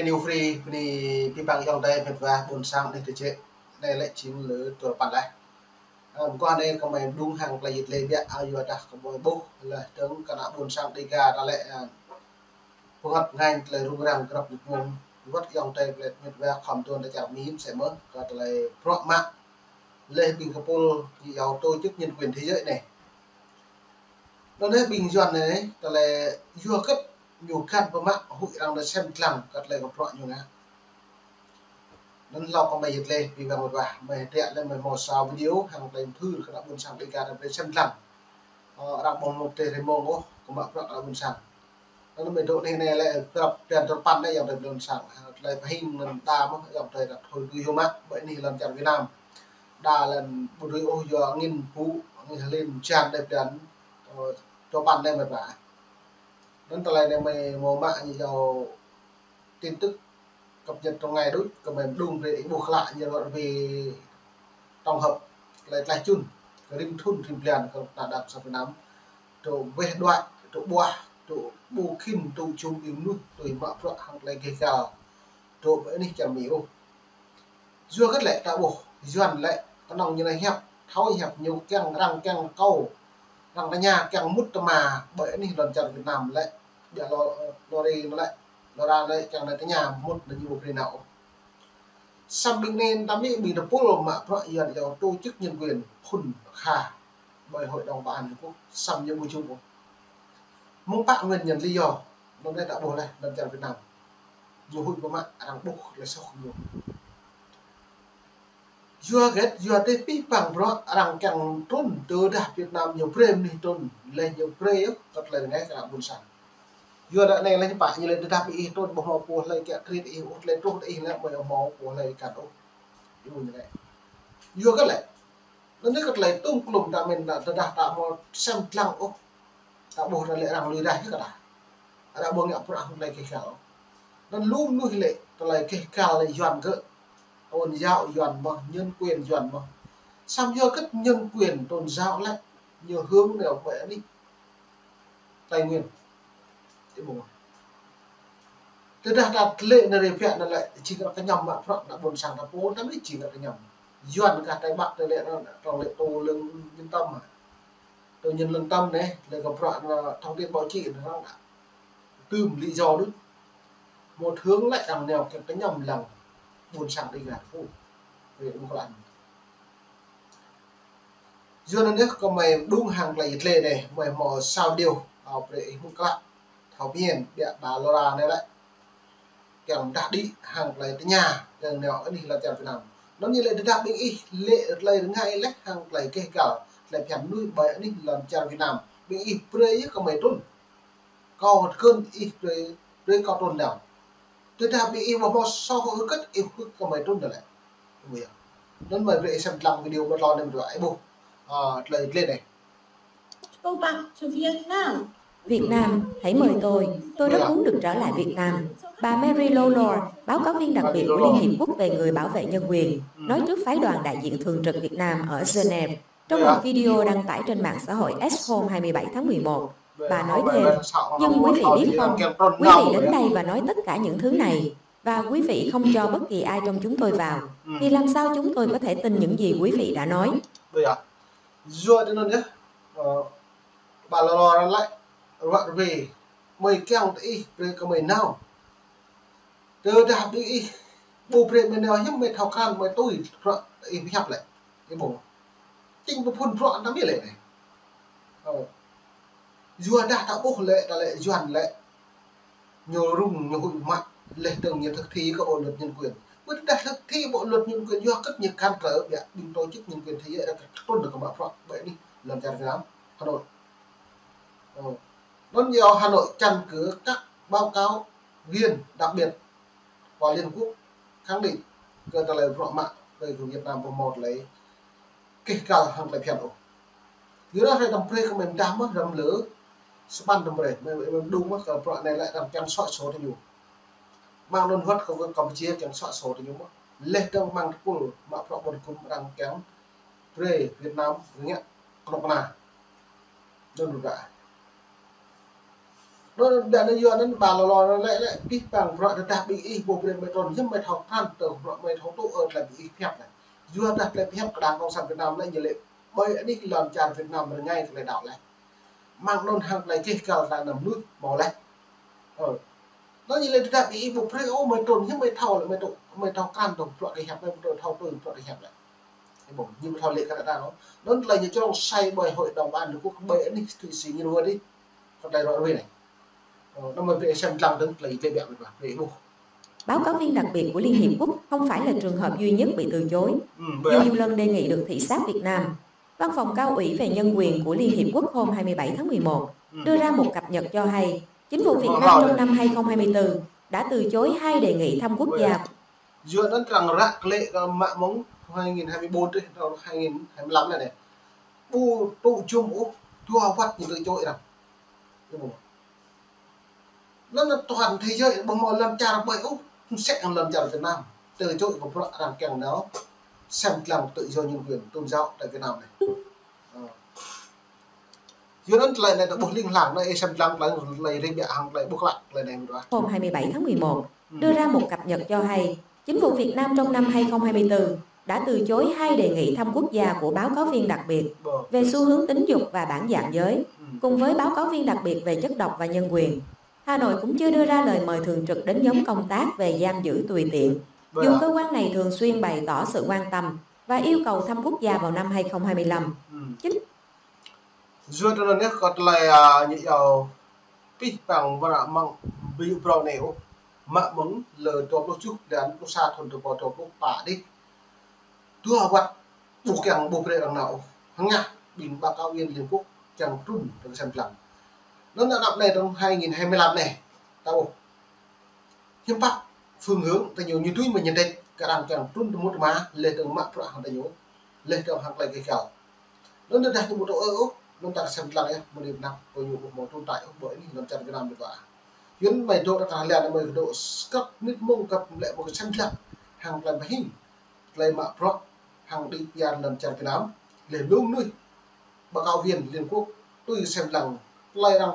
new free ni pibang yang đây mình và buồn sang đây chế đây lại chính lứa tuổi bản này qua đây có mày đúng hàng là dịch lên biết ao vừa đặt có bồi bố là tướng cả đã buồn sang đi gà ra lại phù hợp ngay là rung rang gặp được nguồn vắt dòng tay lại mình và khom tuần để chào mím sẽ mất có lại pro mạng lên bình Singapore thì giàu tôi chức nhân quyền thế giới này nó đấy bình dọn này là vừa cấp nhiều khăn và mạng hội đang là xem lằng cắt lại gặp rõ nhiều nè nên lo con mày dịch lên vì vào một vài mày tiện lên mày mò sao video hàng lần thư đã buồn sang đi cả về xem lằng đang bồng một tề mông của bạn đã buồn sang nó mày độ này này lại gặp tiền cho pan đây dòng đời buồn sang lại hình lần ta mất dòng đời đặt hồi ghi mắt vậy thì lần chọn Việt Nam đa lần một đôi ô giờ nghiên cứu lên tràn đẹp đến cho pan đây mày vả nên từ này mày mò mạng như giàu tin tức cập nhật trong ngày đúng của mình đúng về buộc lại như vậy về tổng hợp lại chun cái rim thun rim plan là đặt sau năm rồi về đoạn rồi bua kim tụ chung yếu nuôi rồi mạ vợ hàng lại cái cào rồi vậy đi chả miếu dưa cất lại tạo bộ dần lại có nòng như này hẹp tháo hẹp nhiều keng răng keng câu răng cái nhà keng mút mà bởi đi lần chọn Việt Nam lại để lo đi nó lại nó ra đây chẳng là cái nhà một là nhiều người nào sang bên nên ta bị được bố mà vợ hiện giờ tổ chức nhân quyền hùn khả bởi hội đồng bảo an Liên Quốc xăm những môi chung mong bạn nguyên nhân lý do nó đây đã bố này lần chọn Việt Nam nhiều hội của mạng đang bốc là sao không nhiều dua ghét dua tê pi bằng rõ rằng càng trốn từ đạp Việt Nam nhiều frame đi trốn lên nhiều frame thật là ngay cả buồn sáng vừa đã này là những bạn như là đáp ý tôi bỏ màu của lại cái create ý lên trốn ý là màu màu của lại cả đâu như này vừa cái lại nó nói cái lại tung lùm ta mình đã tạo một xem lăng ô tạo bộ lại rằng lười đại hết cả đã buông nhạc ra lại cái khảo nó luôn nuôi lệ lại cái khảo lại dọn cơ tôn giáo dọn mà nhân quyền dọn mà xong giờ các nhân quyền tôn giáo lại nhiều hướng đều vẽ đi tài nguyên thế đặt lệ này phẹn lại chỉ là cái nhầm bạn phận đã buồn sáng đã cố lắm chỉ là cái nhầm duyên cả cái bạn này lệ nó trong lệ tô lương nhân tâm mà tôi nhân lương tâm đấy là gặp đoạn là thông tin báo chí nó tìm lý do đúng một hướng lại đằng nào cái nhầm lòng buồn sáng đi gạt phụ về đúng bạn duyên này có mày đúng hàng là lệ này mày mò sao điều học để không các bạn học hiền địa bà Laura này lại kèm đã đi hàng lấy tới nhà kèm nhỏ đi là kèm Việt Nam nó như lệ đã bị y lệ lấy ngay lách hàng lấy cái cả lại kèm nuôi bởi đi làm chàng Việt Nam bị y prey có mấy tuần còn cơn y prey có tuần nào tôi đã bị y mà so với cất y có mấy tuần rồi lại nên mời về xem làm video mà lo nên rồi ai bu lời lên này go back to Vietnam. Việt Nam, hãy mời tôi rất muốn được trở lại Việt Nam. Bà Mary Lawlor, báo cáo viên đặc biệt của Liên Hiệp Quốc về người bảo vệ nhân quyền, nói trước phái đoàn đại diện thường trực Việt Nam ở Geneva trong một video đăng tải trên mạng xã hội X hôm 27 tháng 11. Bà nói thêm, nhưng quý vị biết không, quý vị đến đây và nói tất cả những thứ này, và quý vị không cho bất kỳ ai trong chúng tôi vào, thì làm sao chúng tôi có thể tin những gì quý vị đã nói? Bà Lawlor lại gọi về mày kêu đi về cái mày nào từ đạp đi bộ phim mình nào nhưng mày thao can mày tôi rồi im nhập lại cái bộ chính bộ phun rõ nó biết lệ này dùa đã tạo bộ lệ là lệ dọn lệ nhiều rung nhiều hội mặt lệ từng nhiều thực thi các bộ luật nhân quyền với đặt thực thi bộ luật nhân quyền do các nhiệt can trở bị bình tổ chức nhân quyền thế giới đã tôn được các bạn rõ vậy đi làm chặt lắm Hà Nội rất nhiều Hà Nội căn cứ các báo cáo viên đặc biệt của Liên Quốc khẳng định cơ ta lời rõ mạng về của Việt Nam một lấy kể cả hàng lại phiền dưới đó phải đồng prey của mình đam mất rầm lỡ span đồng bể mình đúng mất cái rõ này lại làm trang soạn số thì nhiều mang đơn vất không có Campuchia trang soạn số thì nhiều mất lệ trong mang cuốn mà rõ một cuốn đang kém prey Việt Nam nghe còn là đơn được vậy nó đã nó vừa nó bà lo lại cái bằng rõ đã bị ý bộ về mấy tuần nhưng mà học than từ rõ mấy thấu tụ ở là bị phép này vừa đặt lại phép đảng cộng sản Việt Nam lại như lệ bởi đi làm tràn Việt Nam rồi ngay lại đảo lại mang non hàng này kia cao là nằm núi bỏ lại nó như là đã bị bộ về ô mấy tuần nhưng mấy thầu lại mấy thầu can đồng rõ cái hẹp này rồi thầu từ rõ cái hẹp lại bộ như thầu lệ cái đã nó là như trong say bởi hội đồng ban được quốc bởi đi thụy sĩ như luôn đi còn đây rồi này nó mới về xem lăng đứng lấy về bẹo và về bu. Báo cáo viên đặc biệt của Liên Hiệp Quốc không phải là trường hợp duy nhất bị từ chối. Dù nhiều lần đề nghị được thị sát Việt Nam, Văn phòng Cao ủy về Nhân quyền của Liên Hiệp Quốc hôm 27 tháng 11 đưa ra một cập nhật cho hay chính phủ Việt Nam trong năm 2024 đã từ chối 2 đề nghị thăm quốc gia. Dựa đến rằng rạc lệ mạng mống 2024 đến 2025 này bu tụ chung úp thua vắt như từ chối rằng nó là toàn thế giới bằng mọi làm cha bởi Úc sẽ làm cha Việt Nam từ chối của bọn rằng kèm đó xem lòng tự do nhân quyền tôn giáo tại Việt Nam này dưới đó lại này đã buộc liên lạc này xem lòng lại đi bịa hàng lại buộc lại lại này đó. Hôm 27 tháng 11 đưa ra một cập nhật cho hay chính phủ Việt Nam trong năm 2024 đã từ chối 2 đề nghị thăm quốc gia của báo cáo viên đặc biệt về xu hướng tính dục và bản dạng giới cùng với báo cáo viên đặc biệt về chất độc và nhân quyền. Hà Nội cũng chưa đưa ra lời mời thường trực đến nhóm công tác về giam giữ tùy tiện, dù cơ quan này thường xuyên bày tỏ sự quan tâm và yêu cầu thăm quốc gia vào năm 2025. Dựa cho nên có lại những pít bằng và mang bị pro nèo mà muốn lời cho lúc trước đến lúc xa thuần từ bỏ cho lúc bà đi tua vật buộc càng buộc về đằng nào hăng nha bình báo cáo viên Liên Quốc chẳng trùn được xem làm nó đã năm này trong 2025 này tao hiếm bắc phương hướng ta nhiều như túi mình nhận định cả đằng chẳng trùn từ một má lên từ mạng pro hàng ta nhiều lên từ hàng lại cái kẹo nó được đặt một độ nó ta xem lại một điểm nào có nhiều một tồn tại bởi vì làm chân Việt Nam được vậy chuyến mày độ đã trả lời là mày độ cấp nít mông cấp lại một cái xem lại hàng lại hình lại mạng pro hàng đi dàn làm chân Việt Nam để luôn nuôi báo cáo viên Liên Quốc tôi xem rằng lại rằng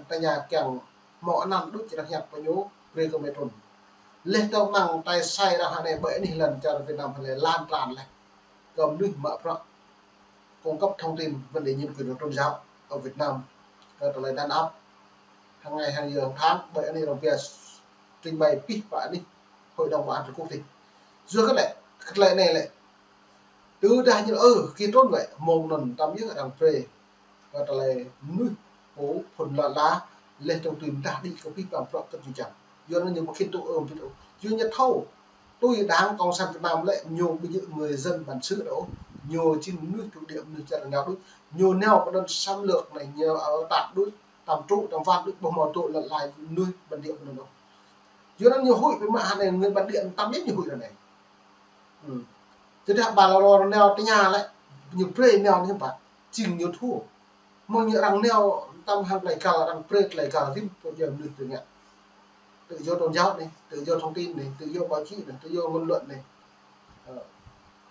ta nhà càng mọi năm đút chỉ đặc nhập vào nhố về công nghệ tuần lên tàu năng tay sai ra hàng này bởi vì lần cho Việt Nam phải lan tràn lại cầm nuôi mở rộng cung cấp thông tin vấn đề nhân quyền tôn giáo ở Việt Nam và trở lại đàn áp hàng ngày hàng giờ hàng tháng bởi vì đồng Việt trình bày pít và đi hội đồng bảo an quốc tế giữa cái lệ này lại từ đây như khi tốt vậy mồm lần tắm những đằng phê và trở lại nuôi hố phần lạ lá lên trong tuyến đã đi có pít bằng trọng tất nhiên chẳng do nó những khi tụ duy nhất thâu tôi đáng cộng sản Việt Nam lại nhiều bây giờ người dân bản xứ đó nhiều trên nước chủ điểm như trận nào đối nhiều neo có đơn xâm lược này nhiều ở tạm đối tạm trụ tạm văn đối bộ mò tụ là lại nuôi bản địa của nó dưới nó nhiều hội với mà này người bản địa tạm biết nhiều hội là này thế thì bà là neo cái nhà lại nhiều pre neo như vậy trình nhiều thu mọi người rằng neo tam hàng lại cả rằng pre lại cả thêm bây giờ được từ nhận tự do tôn giáo này tự do thông tin này tự do báo chí này tự do ngôn luận này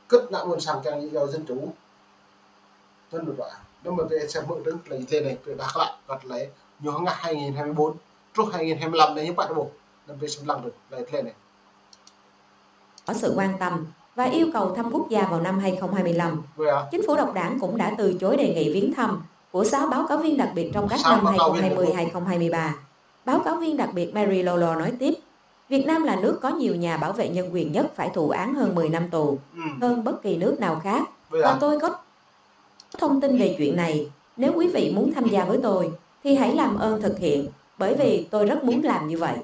cất nặng nguồn sang càng nhiều dân chủ dân được vậy nó mà về xem mượn đứng lấy thế này về bác lại gặt lấy nhiều ngày 2024 trước 2025 này những bạn bộ làm về xem làm được lấy thế này có sự quan tâm và yêu cầu thăm quốc gia vào năm 2025. Chính phủ độc đảng cũng đã từ chối đề nghị viếng thăm của 6 báo cáo viên đặc biệt trong các năm 2020-2023. Báo cáo viên đặc biệt Mary Lolo nói tiếp, Việt Nam là nước có nhiều nhà bảo vệ nhân quyền nhất phải thụ án hơn 10 năm tù, hơn bất kỳ nước nào khác. Và tôi có thông tin về chuyện này. Nếu quý vị muốn tham gia với tôi, thì hãy làm ơn thực hiện, bởi vì tôi rất muốn làm như vậy.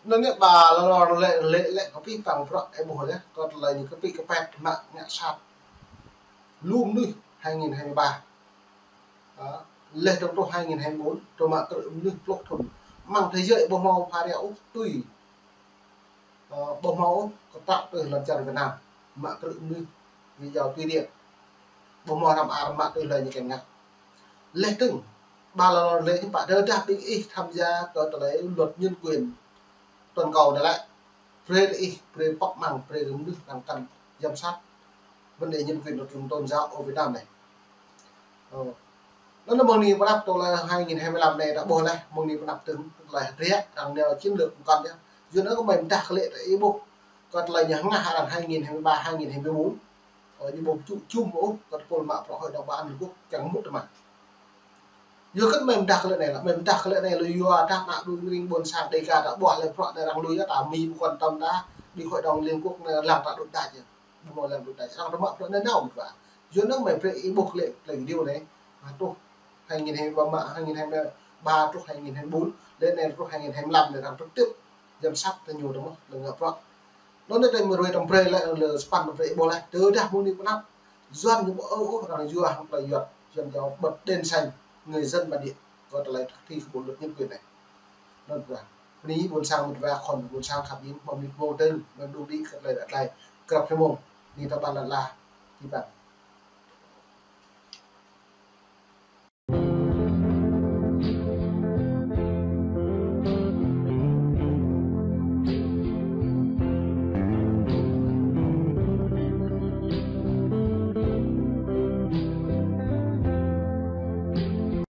Nên bà lệ có cái bằng rõ em bùa đấy, còn là những cái pet mạng nhạc sạt luôn nuôi 2023 đó. Lên trong năm 2024 rồi mạng tự như lột thùng mang thế giới bông màu phá đéo tùy bông màu có tạo từ lần chào Việt Nam mạng tự như vì giàu tùy điện bông màu làm mạng tự là như cái ngạc lên từng bà là lệ những bạn đơn đáp định tham gia có lấy luật nhân quyền toàn cầu này lại pre bóc màng pre đứng nước đang cần giám sát vấn đề nhân quyền của tôn giáo ở Việt Nam này nó là mong ni bắt nắp tôi là 2025 này đã bồi này mong ni bắt nắp từng là riết rằng đều chiến lược còn nhá dù nó có mình đặc lệ tại Úc còn là nhắn là hàng 2023 2024 ở như bộ chung Úc còn còn mạng hội đồng bảo an Quốc chẳng một mà dù các mình đặc lệ này là mình đặc lệ này là do các bạn đuôi linh buồn sang đây cả đã bỏ lại họ đang lui đã mi quan tâm đã đi hội đồng liên quốc làm tại đột đại chứ một lần đột đại sang nó mạng nó nào cả dù nó mình phải buộc lệ là điều đấy mà tôi 2023 2023 trước 2024 lên này trước 2025 để làm trực tiếp giám sát là nhiều đúng không là ngập rồi nó đến đây mà rồi đồng lại là span vậy bộ này từ đã muốn đi con nắp doanh những bộ Âu rằng dưa hoặc là duyệt dần cho bật đèn xanh người dân bản địa gọi là thi bộ luật nhân quyền này nên là lý buồn sang một và còn buồn sang khắp những mà mình vô tên mình đủ đi lại cặp cái mồm đi tao bàn là thì bạn